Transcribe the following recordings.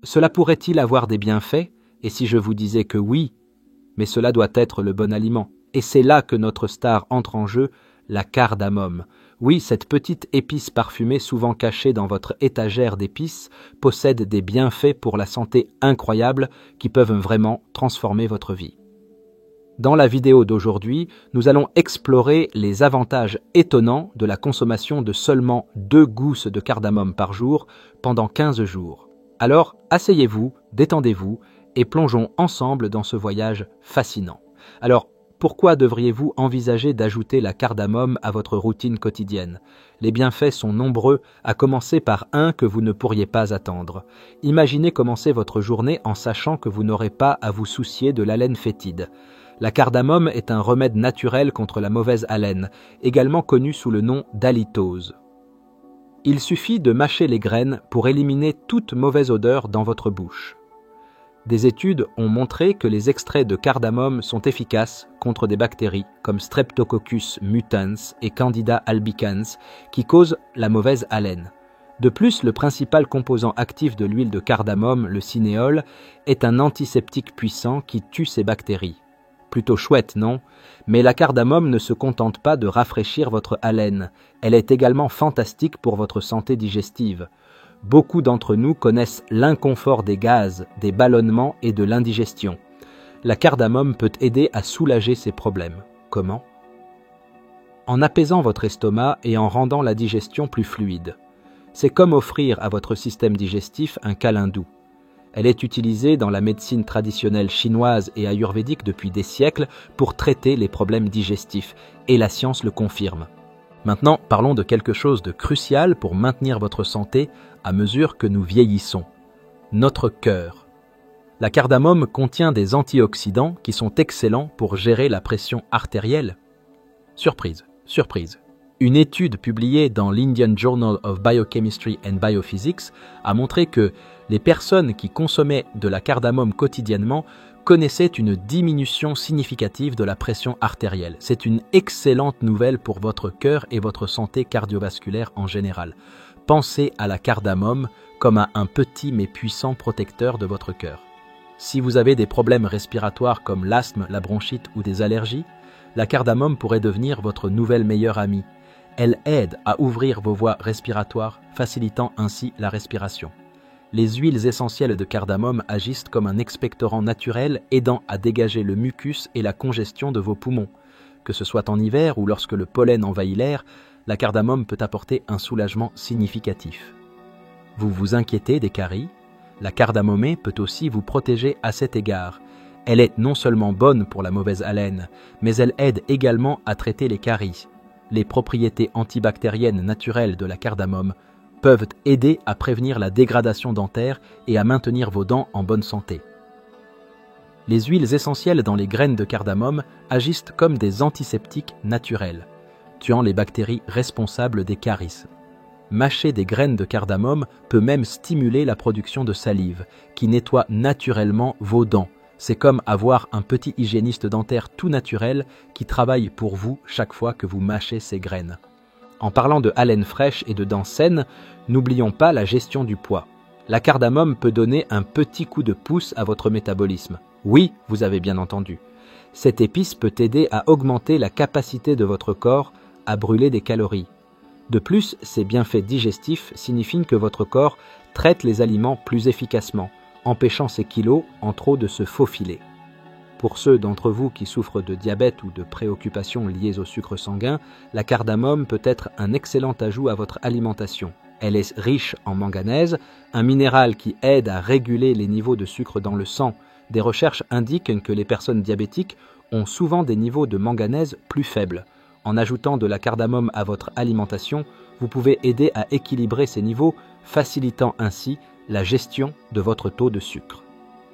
Cela pourrait-il avoir des bienfaits? Et si je vous disais que oui, mais cela doit être le bon aliment. Et c'est là que notre star entre en jeu, la cardamome. Oui, cette petite épice parfumée souvent cachée dans votre étagère d'épices possède des bienfaits pour la santé incroyables qui peuvent vraiment transformer votre vie. Dans la vidéo d'aujourd'hui, nous allons explorer les avantages étonnants de la consommation de seulement 2 gousses de cardamome par jour pendant 15 jours. Alors, asseyez-vous, détendez-vous et plongeons ensemble dans ce voyage fascinant. Alors, pourquoi devriez-vous envisager d'ajouter la cardamome à votre routine quotidienne? Les bienfaits sont nombreux, à commencer par un que vous ne pourriez pas attendre. Imaginez commencer votre journée en sachant que vous n'aurez pas à vous soucier de l'haleine fétide. La cardamome est un remède naturel contre la mauvaise haleine, également connu sous le nom d'halitose. Il suffit de mâcher les graines pour éliminer toute mauvaise odeur dans votre bouche. Des études ont montré que les extraits de cardamome sont efficaces contre des bactéries comme Streptococcus mutans et Candida albicans qui causent la mauvaise haleine. De plus, le principal composant actif de l'huile de cardamome, le cinéole, est un antiseptique puissant qui tue ces bactéries. Plutôt chouette, non? Mais la cardamome ne se contente pas de rafraîchir votre haleine, elle est également fantastique pour votre santé digestive. Beaucoup d'entre nous connaissent l'inconfort des gaz, des ballonnements et de l'indigestion. La cardamome peut aider à soulager ces problèmes. Comment? En apaisant votre estomac et en rendant la digestion plus fluide. C'est comme offrir à votre système digestif un câlin doux. Elle est utilisée dans la médecine traditionnelle chinoise et ayurvédique depuis des siècles pour traiter les problèmes digestifs, et la science le confirme. Maintenant, parlons de quelque chose de crucial pour maintenir votre santé à mesure que nous vieillissons. Notre cœur. La cardamome contient des antioxydants qui sont excellents pour gérer la pression artérielle. Surprise, surprise. Une étude publiée dans l'Indian Journal of Biochemistry and Biophysics a montré que les personnes qui consommaient de la cardamome quotidiennement connaissaient une diminution significative de la pression artérielle. C'est une excellente nouvelle pour votre cœur et votre santé cardiovasculaire en général. Pensez à la cardamome comme à un petit mais puissant protecteur de votre cœur. Si vous avez des problèmes respiratoires comme l'asthme, la bronchite ou des allergies, la cardamome pourrait devenir votre nouvelle meilleure amie. Elle aide à ouvrir vos voies respiratoires, facilitant ainsi la respiration. Les huiles essentielles de cardamome agissent comme un expectorant naturel aidant à dégager le mucus et la congestion de vos poumons. Que ce soit en hiver ou lorsque le pollen envahit l'air, la cardamome peut apporter un soulagement significatif. Vous vous inquiétez des caries? La cardamome peut aussi vous protéger à cet égard. Elle est non seulement bonne pour la mauvaise haleine, mais elle aide également à traiter les caries. Les propriétés antibactériennes naturelles de la cardamome peuvent aider à prévenir la dégradation dentaire et à maintenir vos dents en bonne santé. Les huiles essentielles dans les graines de cardamome agissent comme des antiseptiques naturels, tuant les bactéries responsables des caries. Mâcher des graines de cardamome peut même stimuler la production de salive, qui nettoie naturellement vos dents. C'est comme avoir un petit hygiéniste dentaire tout naturel qui travaille pour vous chaque fois que vous mâchez ces graines. En parlant de haleine fraîche et de dents saines, n'oublions pas la gestion du poids. La cardamome peut donner un petit coup de pouce à votre métabolisme. Oui, vous avez bien entendu. Cette épice peut aider à augmenter la capacité de votre corps à brûler des calories. De plus, ces bienfaits digestifs signifient que votre corps traite les aliments plus efficacement, empêchant ces kilos en trop de se faufiler. Pour ceux d'entre vous qui souffrent de diabète ou de préoccupations liées au sucre sanguin, la cardamome peut être un excellent ajout à votre alimentation. Elle est riche en manganèse, un minéral qui aide à réguler les niveaux de sucre dans le sang. Des recherches indiquent que les personnes diabétiques ont souvent des niveaux de manganèse plus faibles. En ajoutant de la cardamome à votre alimentation, vous pouvez aider à équilibrer ces niveaux, facilitant ainsi la gestion de votre taux de sucre.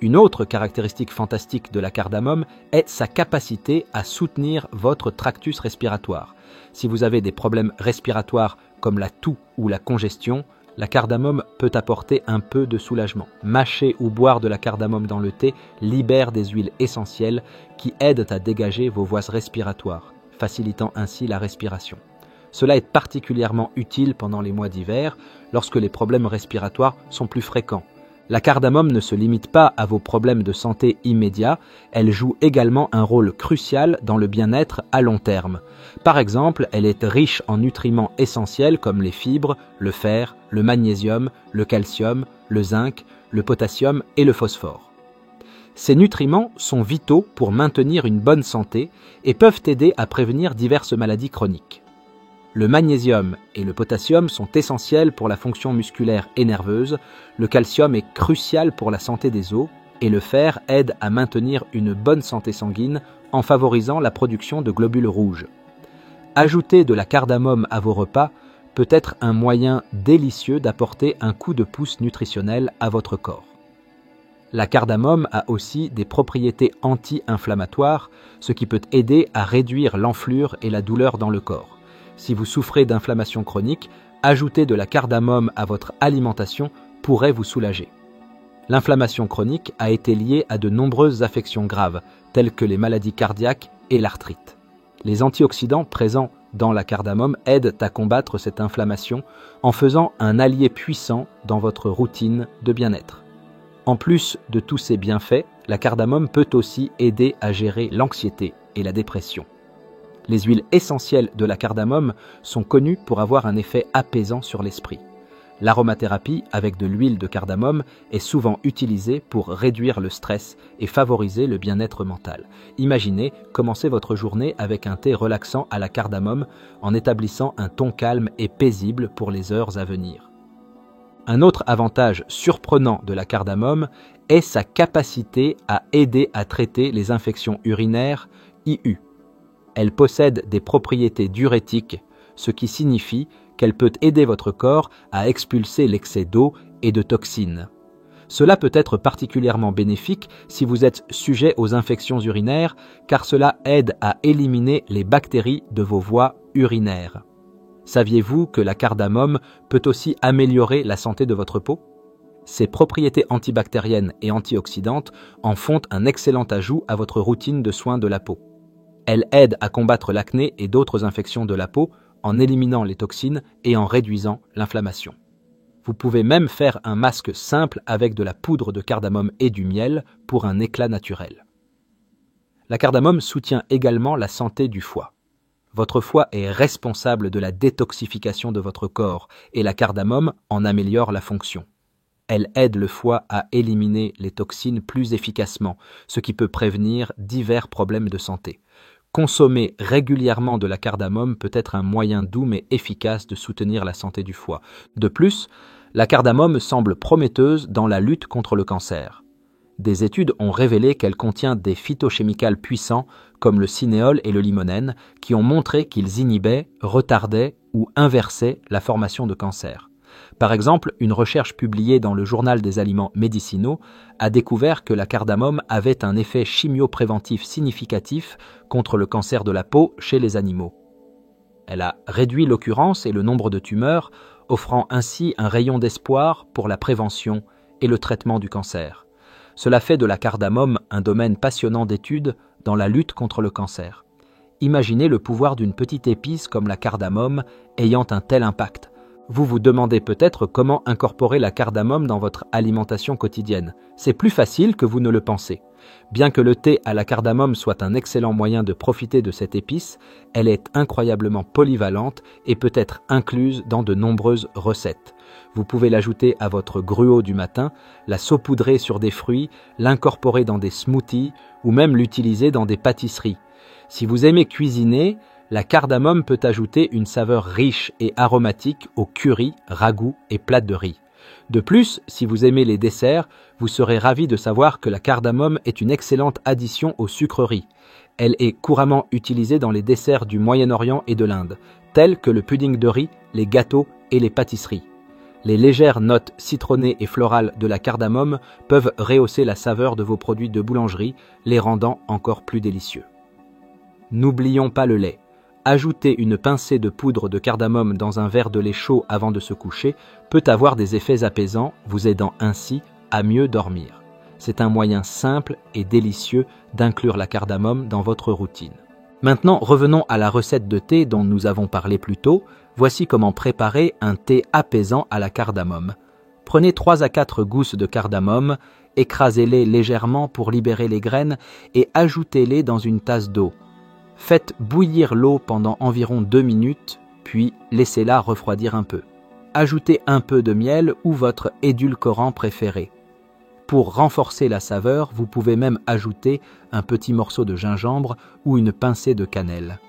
Une autre caractéristique fantastique de la cardamome est sa capacité à soutenir votre tractus respiratoire. Si vous avez des problèmes respiratoires comme la toux ou la congestion, la cardamome peut apporter un peu de soulagement. Mâcher ou boire de la cardamome dans le thé libère des huiles essentielles qui aident à dégager vos voies respiratoires, facilitant ainsi la respiration. Cela est particulièrement utile pendant les mois d'hiver, lorsque les problèmes respiratoires sont plus fréquents. La cardamome ne se limite pas à vos problèmes de santé immédiats, elle joue également un rôle crucial dans le bien-être à long terme. Par exemple, elle est riche en nutriments essentiels comme les fibres, le fer, le magnésium, le calcium, le zinc, le potassium et le phosphore. Ces nutriments sont vitaux pour maintenir une bonne santé et peuvent aider à prévenir diverses maladies chroniques. Le magnésium et le potassium sont essentiels pour la fonction musculaire et nerveuse, le calcium est crucial pour la santé des os et le fer aide à maintenir une bonne santé sanguine en favorisant la production de globules rouges. Ajouter de la cardamome à vos repas peut être un moyen délicieux d'apporter un coup de pouce nutritionnel à votre corps. La cardamome a aussi des propriétés anti-inflammatoires, ce qui peut aider à réduire l'enflure et la douleur dans le corps. Si vous souffrez d'inflammation chronique, ajouter de la cardamome à votre alimentation pourrait vous soulager. L'inflammation chronique a été liée à de nombreuses affections graves, telles que les maladies cardiaques et l'arthrite. Les antioxydants présents dans la cardamome aident à combattre cette inflammation en faisant un allié puissant dans votre routine de bien-être. En plus de tous ces bienfaits, la cardamome peut aussi aider à gérer l'anxiété et la dépression. Les huiles essentielles de la cardamome sont connues pour avoir un effet apaisant sur l'esprit. L'aromathérapie avec de l'huile de cardamome est souvent utilisée pour réduire le stress et favoriser le bien-être mental. Imaginez commencer votre journée avec un thé relaxant à la cardamome en établissant un ton calme et paisible pour les heures à venir. Un autre avantage surprenant de la cardamome est sa capacité à aider à traiter les infections urinaires IU. Elle possède des propriétés diurétiques, ce qui signifie qu'elle peut aider votre corps à expulser l'excès d'eau et de toxines. Cela peut être particulièrement bénéfique si vous êtes sujet aux infections urinaires, car cela aide à éliminer les bactéries de vos voies urinaires. Saviez-vous que la cardamome peut aussi améliorer la santé de votre peau ? Ses propriétés antibactériennes et antioxydantes en font un excellent ajout à votre routine de soins de la peau. Elle aide à combattre l'acné et d'autres infections de la peau en éliminant les toxines et en réduisant l'inflammation. Vous pouvez même faire un masque simple avec de la poudre de cardamome et du miel pour un éclat naturel. La cardamome soutient également la santé du foie. Votre foie est responsable de la détoxification de votre corps et la cardamome en améliore la fonction. Elle aide le foie à éliminer les toxines plus efficacement, ce qui peut prévenir divers problèmes de santé. Consommer régulièrement de la cardamome peut être un moyen doux mais efficace de soutenir la santé du foie. De plus, la cardamome semble prometteuse dans la lutte contre le cancer. Des études ont révélé qu'elle contient des phytochimicals puissants comme le cinéole et le limonène qui ont montré qu'ils inhibaient, retardaient ou inversaient la formation de cancer. Par exemple, une recherche publiée dans le Journal des aliments médicinaux a découvert que la cardamome avait un effet chimiopréventif significatif contre le cancer de la peau chez les animaux. Elle a réduit l'occurrence et le nombre de tumeurs, offrant ainsi un rayon d'espoir pour la prévention et le traitement du cancer. Cela fait de la cardamome un domaine passionnant d'études dans la lutte contre le cancer. Imaginez le pouvoir d'une petite épice comme la cardamome ayant un tel impact. Vous vous demandez peut-être comment incorporer la cardamome dans votre alimentation quotidienne. C'est plus facile que vous ne le pensez. Bien que le thé à la cardamome soit un excellent moyen de profiter de cette épice, elle est incroyablement polyvalente et peut être incluse dans de nombreuses recettes. Vous pouvez l'ajouter à votre gruau du matin, la saupoudrer sur des fruits, l'incorporer dans des smoothies ou même l'utiliser dans des pâtisseries. Si vous aimez cuisiner, la cardamome peut ajouter une saveur riche et aromatique aux currys, ragoûts et plats de riz. De plus, si vous aimez les desserts, vous serez ravi de savoir que la cardamome est une excellente addition aux sucreries. Elle est couramment utilisée dans les desserts du Moyen-Orient et de l'Inde, tels que le pudding de riz, les gâteaux et les pâtisseries. Les légères notes citronnées et florales de la cardamome peuvent rehausser la saveur de vos produits de boulangerie, les rendant encore plus délicieux. N'oublions pas le lait. Ajouter une pincée de poudre de cardamome dans un verre de lait chaud avant de se coucher peut avoir des effets apaisants, vous aidant ainsi à mieux dormir. C'est un moyen simple et délicieux d'inclure la cardamome dans votre routine. Maintenant, revenons à la recette de thé dont nous avons parlé plus tôt. Voici comment préparer un thé apaisant à la cardamome. Prenez 3 à 4 gousses de cardamome, écrasez-les légèrement pour libérer les graines et ajoutez-les dans une tasse d'eau. Faites bouillir l'eau pendant environ 2 minutes, puis laissez-la refroidir un peu. Ajoutez un peu de miel ou votre édulcorant préféré. Pour renforcer la saveur, vous pouvez même ajouter un petit morceau de gingembre ou une pincée de cannelle.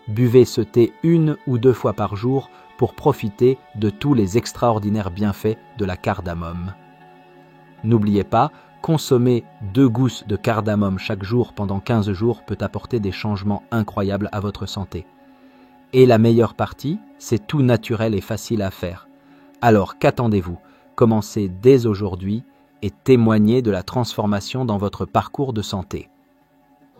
Buvez ce thé 1 ou 2 fois par jour pour profiter de tous les extraordinaires bienfaits de la cardamome. N'oubliez pas, consommer 2 gousses de cardamome chaque jour pendant 15 jours peut apporter des changements incroyables à votre santé. Et la meilleure partie, c'est tout naturel et facile à faire. Alors qu'attendez-vous? Commencez dès aujourd'hui et témoignez de la transformation dans votre parcours de santé.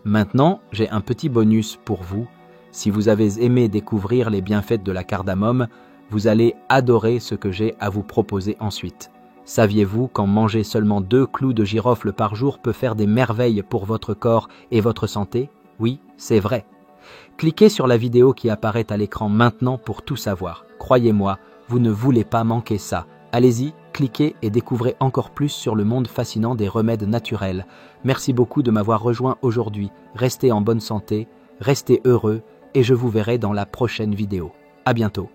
Maintenant, j'ai un petit bonus pour vous. Si vous avez aimé découvrir les bienfaits de la cardamome, vous allez adorer ce que j'ai à vous proposer ensuite. Saviez-vous qu'en manger seulement 2 clous de girofle par jour peut faire des merveilles pour votre corps et votre santé? Oui, c'est vrai. Cliquez sur la vidéo qui apparaît à l'écran maintenant pour tout savoir. Croyez-moi, vous ne voulez pas manquer ça. Allez-y, cliquez et découvrez encore plus sur le monde fascinant des remèdes naturels. Merci beaucoup de m'avoir rejoint aujourd'hui. Restez en bonne santé, restez heureux et je vous verrai dans la prochaine vidéo. À bientôt.